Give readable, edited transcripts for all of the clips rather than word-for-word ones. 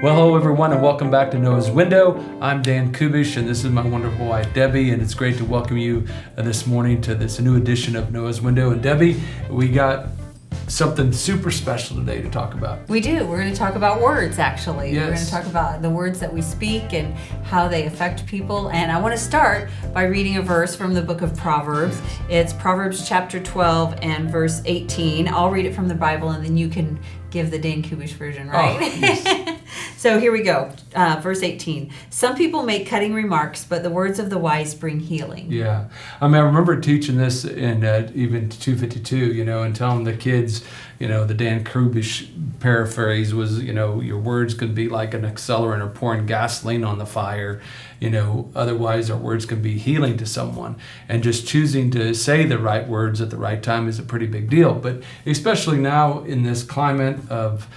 Well, hello everyone, and welcome back to Noah's Window. I'm Dan Kubish, and this is my wonderful wife Debbie, and it's great to welcome you this morning to this new edition of Noah's Window. And Debbie, we got something super special today to talk about. We do. We're going to talk about words, actually. Yes. We're going to talk about the words that we speak and how they affect people. And I want to start by reading a verse from the book of Proverbs. It's Proverbs chapter 12 and verse 18. I'll read it from the Bible, and then you can give the Dan Kubish version, right? Oh, yes. So here we go. Verse 18. Some people make cutting remarks, but the words of the wise bring healing. Yeah. I mean, I remember teaching this in even 252, and telling the kids, the Dan Kubish paraphrase was, your words could be like an accelerant or pouring gasoline on the fire. Otherwise our words can be healing to someone. And just choosing to say the right words at the right time is a pretty big deal. But especially now in this climate of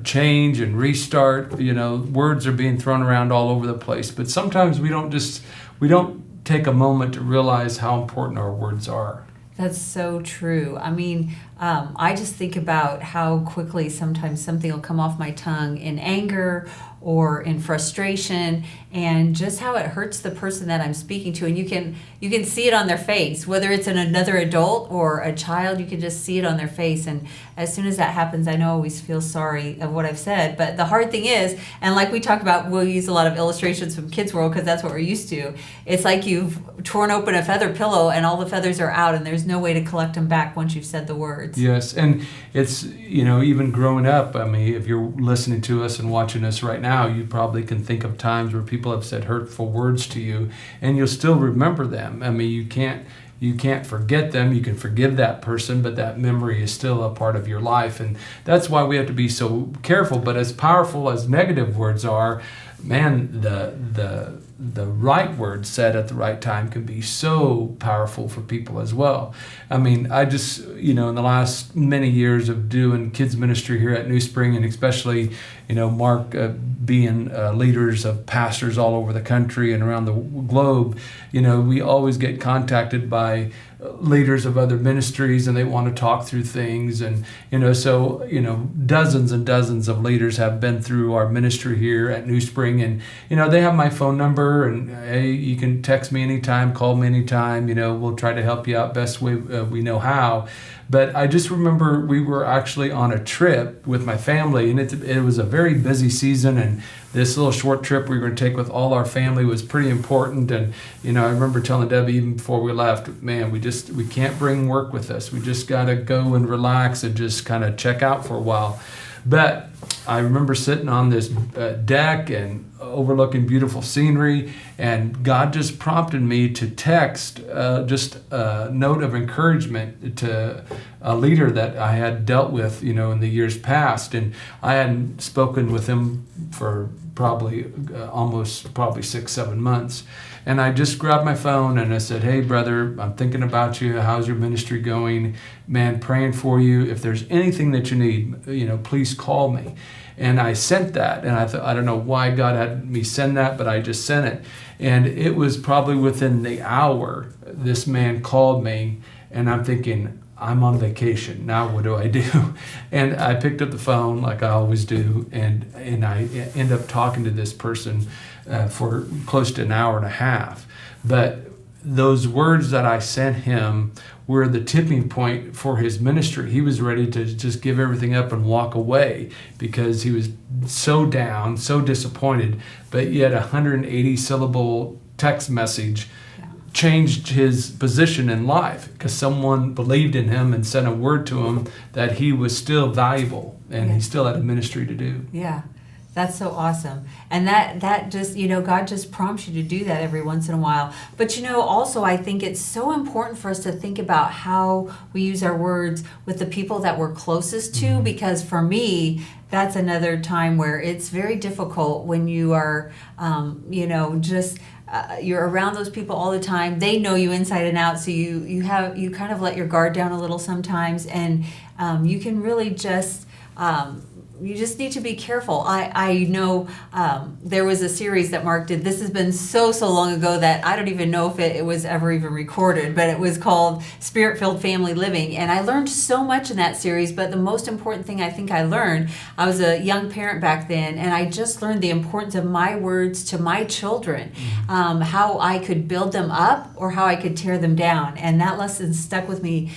change and restart, words are being thrown around all over the place. But sometimes we don't take a moment to realize how important our words are. That's so true. I mean, I just think about how quickly sometimes something will come off my tongue in anger or in frustration, and just how it hurts the person that I'm speaking to. And you can see it on their face, whether it's in another adult or a child. You can just see it on their face. And as soon as that happens, I know I always feel sorry of what I've said. But the hard thing is, and like we talk about, we'll use a lot of illustrations from Kids World because that's what we're used to. It's like you've torn open a feather pillow and all the feathers are out, and there's no way to collect them back once you've said the words. Yes, and it's, even growing up, I mean, if you're listening to us and watching us right now, you probably can think of times where people have said hurtful words to you, and you'll still remember them. I mean, you can't forget them. You can forgive that person, but that memory is still a part of your life, and that's why we have to be so careful. But as powerful as negative words are, man, the right word said at the right time can be so powerful for people as well. I mean, I just, in the last many years of doing kids ministry here at New Spring, and especially, Mark being leaders of pastors all over the country and around the globe, we always get contacted by leaders of other ministries, and they want to talk through things. And, dozens and dozens of leaders have been through our ministry here at New Spring, and, they have my phone number, and hey, you can text me anytime, call me anytime, we'll try to help you out best way we know how. But I just remember we were actually on a trip with my family, and it was a very busy season, and this little short trip we were going to take with all our family was pretty important. And, I remember telling Debbie even before we left, man, we can't bring work with us. We just got to go and relax and just kind of check out for a while. But I remember sitting on this deck and overlooking beautiful scenery, and God just prompted me to text just a note of encouragement to a leader that I had dealt with, in the years past. And I hadn't spoken with him for probably 6-7 months. And I just grabbed my phone and I said, hey, brother, I'm thinking about you. How's your ministry going? Man, praying for you. If there's anything that you need, please call me. And I sent that. And I thought, I don't know why God had me send that, but I just sent it. And it was probably within the hour, this man called me, and I'm thinking, I'm on vacation. Now what do I do? And I picked up the phone like I always do, and I end up talking to this person for close to an hour and a half. But those words that I sent him were the tipping point for his ministry. He was ready to just give everything up and walk away because he was so down, so disappointed. But yet 180 syllable text message changed his position in life because someone believed in him and sent a word to him that he was still valuable and he still had a ministry to do. Yeah. That's so awesome. And that just, God just prompts you to do that every once in a while. But, also I think it's so important for us to think about how we use our words with the people that we're closest to, because for me, that's another time where it's very difficult when you are, you're around those people all the time. They know you inside and out, so you kind of let your guard down a little sometimes, and you can really just you just need to be careful. I know there was a series that Mark did. This has been so long ago that I don't even know if it was ever even recorded, but it was called Spirit-Filled Family Living. And I learned so much in that series, but the most important thing I think I learned, I was a young parent back then, and I just learned the importance of my words to my children, how I could build them up or how I could tear them down. And that lesson stuck with me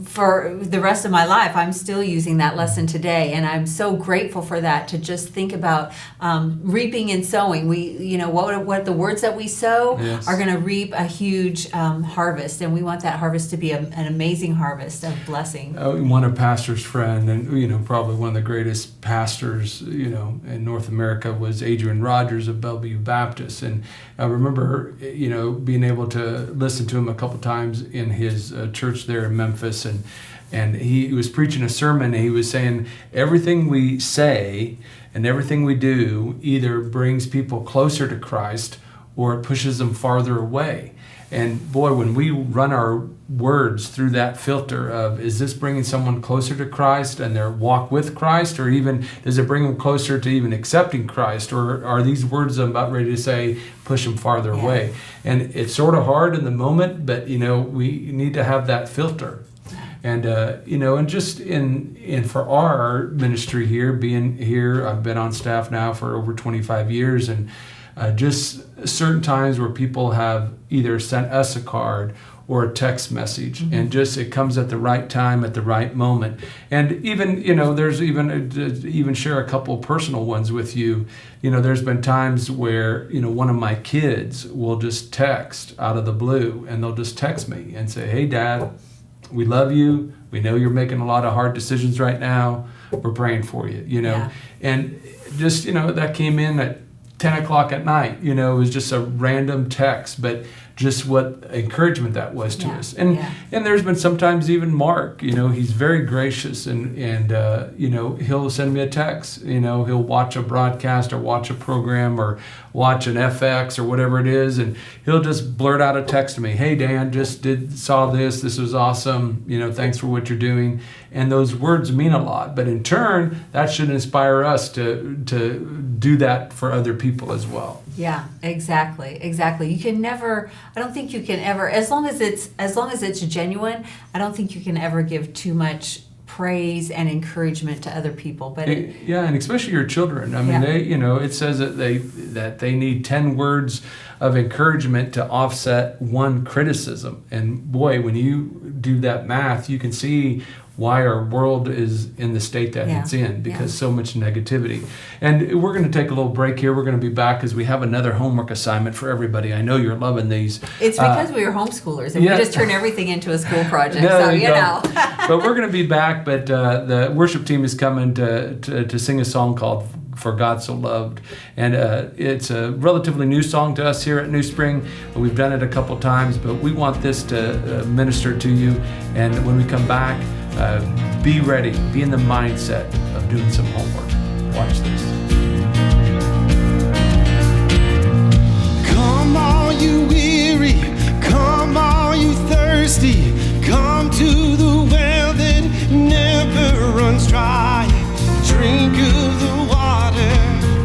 for the rest of my life. I'm still using that lesson today, and I'm so grateful for that, to just think about reaping and sowing. What the words that we sow Yes. are going to reap a huge harvest, and we want that harvest to be an amazing harvest of blessing. One of pastor's friend, and probably one of the greatest pastors in North America was Adrian Rogers of Bellevue Baptist, and I remember being able to listen to him a couple times in his church there in Memphis, and he was preaching a sermon, and he was saying everything we say and everything we do either brings people closer to Christ or it pushes them farther away. And boy, when we run our words through that filter of, is this bringing someone closer to Christ and their walk with Christ, or even does it bring them closer to even accepting Christ, or are these words I'm about ready to say push them farther away? And it's sort of hard in the moment, but we need to have that filter. And and just in for our ministry here, being here, I've been on staff now for over 25 years, and just certain times where people have either sent us a card or a text message, and just it comes at the right time, at the right moment. And even there's even share a couple personal ones with you. There's been times where one of my kids will just text out of the blue, and they'll just text me and say, "Hey, Dad, we love you. We know you're making a lot of hard decisions right now. We're praying for you." Yeah. And just that came in at 10 o'clock at night. It was just a random text, but just what encouragement that was to us. And there's been sometimes even Mark, he's very gracious, and he'll send me a text. He'll watch a broadcast or watch a program or watch an FX or whatever it is, and he'll just blurt out a text to me, "Hey, Dan, saw this. This was awesome. Thanks for what you're doing." And those words mean a lot. But in turn, that should inspire us to do that for other people as well. Yeah, exactly. You can never, I don't think you can ever, as long as it's genuine, I don't think you can ever give too much praise and encouragement to other people. But and especially your children. I mean, they, it says that they need 10 words of encouragement to offset one criticism. And boy, when you do that math, you can see why our world is in the state that it's in, because so much negativity. And we're going to take a little break here. We're going to be back because we have another homework assignment for everybody. I know you're loving these. It's because we are homeschoolers, and we just turn everything into a school project. But we're going to be back. But the worship team is coming to sing a song called "For God So Loved," and it's a relatively new song to us here at New Spring. We've done it a couple times, but we want this to minister to you. And when we come back, be ready, be in the mindset of doing some homework. Watch this. Come all you weary, come all you thirsty, come to the well that never runs dry. Drink of the water,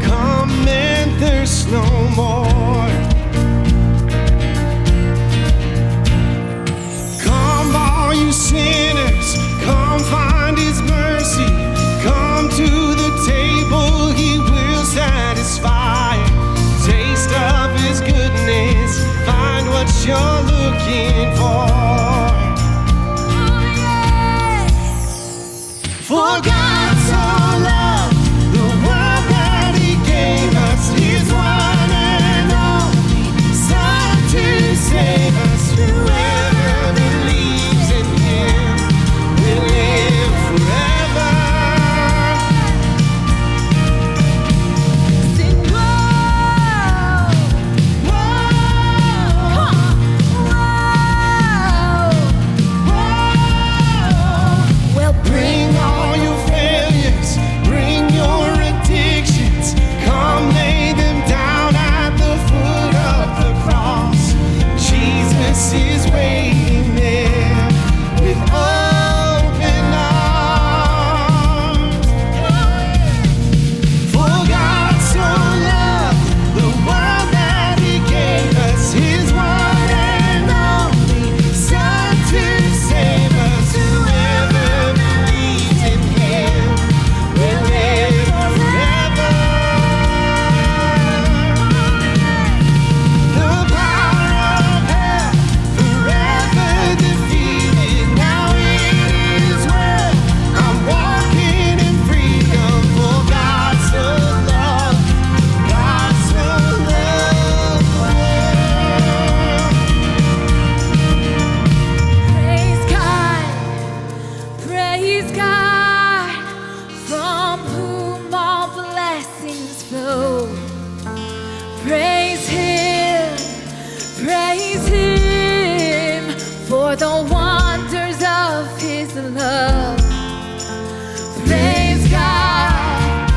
come and thirst no more. Come all you sinners, come find His mercy, come to the table, He will satisfy. Taste of His goodness, find what you're looking for. Praise God, from whom all blessings flow. Praise Him for the wonders of His love. Praise God,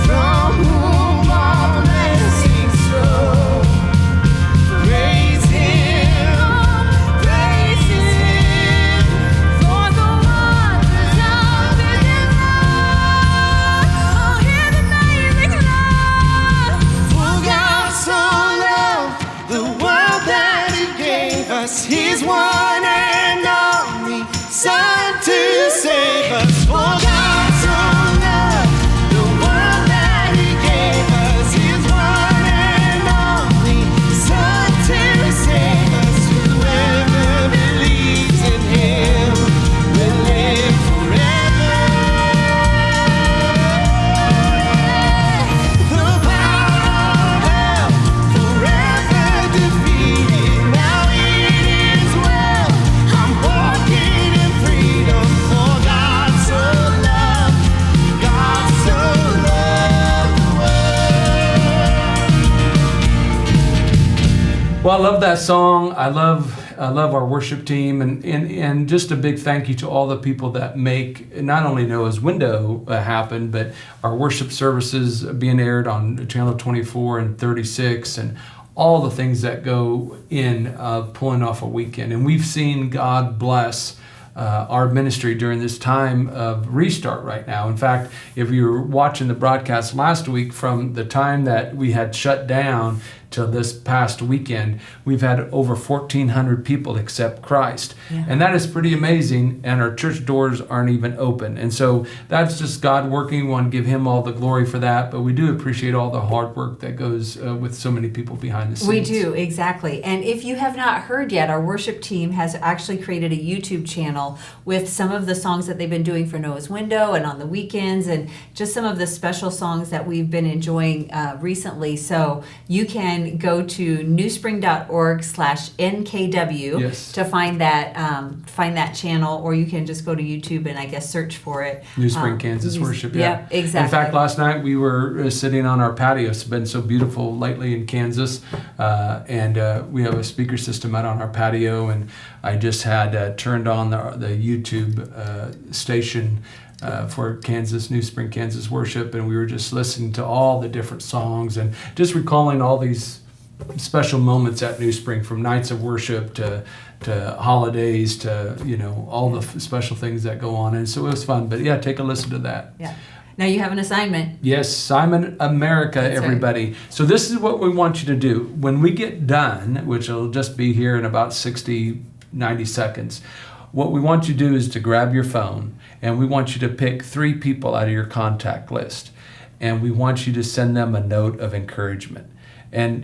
from whom all blessings flow. Praise Him for the wonders of His love. Oh, His amazing love. For God so loved the world that He gave us His one and only Son to save us. For God so loved the world that He gave us His one and only Son to save us. Whoever believes in Him will live forever. The power of hell forever defeated. Now it is well. I'm walking in freedom. For God so loved the world. Well, I love that song. I love our worship team, and just a big thank you to all the people that make not only Noah's Window happen, but our worship services being aired on channel 24 and 36, and all the things that go in pulling off a weekend. And we've seen God bless our ministry during this time of restart right now. In fact, if you were watching the broadcast last week, from the time that we had shut down till this past weekend, we've had over 1,400 people accept Christ. Yeah. And that is pretty amazing, and our church doors aren't even open. And so that's just God working. We want to give Him all the glory for that, but we do appreciate all the hard work that goes with so many people behind the scenes. We do, exactly. And if you have not heard yet, our worship team has actually created a YouTube channel with some of the songs that they've been doing for Noah's Window and on the weekends, and just some of the special songs that we've been enjoying recently. So you can go to newspring.org/NKW Yes. to find that channel, or you can just go to YouTube and I guess search for it. New Spring, Kansas Worship. Yeah, Yep, exactly. In fact, last night we were sitting on our patio. It's been so beautiful lately in Kansas, and we have a speaker system out on our patio, and I just had turned on the YouTube station for Kansas, New Spring, Kansas Worship, and we were just listening to all the different songs and just recalling all these special moments at New Spring, from nights of worship to holidays to all the special things that go on. And so it was fun. But yeah, take a listen to that. Yeah. Now you have an assignment. Yes, Simon America, That's everybody. right. So this is what we want you to do. When we get done, which will just be here in about 60, 90 seconds, what we want you to do is to grab your phone, and we want you to pick 3 people out of your contact list, and we want you to send them a note of encouragement. And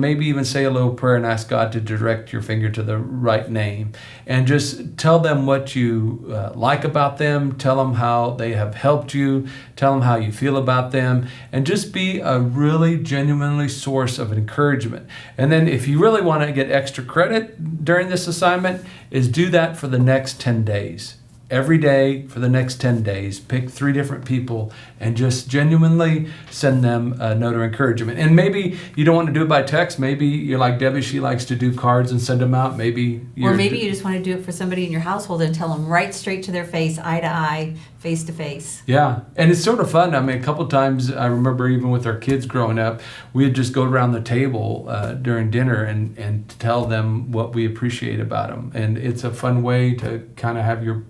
maybe even say a little prayer and ask God to direct your finger to the right name, and just tell them what you like about them. Tell them how they have helped you. Tell them how you feel about them, and just be a really genuinely source of encouragement. And then if you really want to get extra credit during this assignment, is do that for the next 10 days. Every day for the next 10 days, pick 3 different people and just genuinely send them a note of encouragement. And maybe you don't want to do it by text. Maybe you're like Debbie, she likes to do cards and send them out. Maybe Or maybe you just want to do it for somebody in your household and tell them right straight to their face, eye to eye, face to face. Yeah, and it's sort of fun. I mean, a couple times I remember even with our kids growing up, we'd just go around the table during dinner and tell them what we appreciate about them. And it's a fun way to kind of have your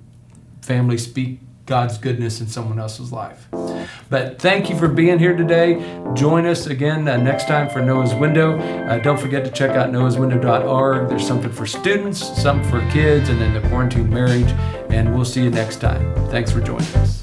family speak God's goodness in someone else's life. But thank you for being here today. Join us again next time for Noah's Window. Don't forget to check out noahswindow.org. There's something for students, something for kids, and then the quarantine marriage. And we'll see you next time. Thanks for joining us.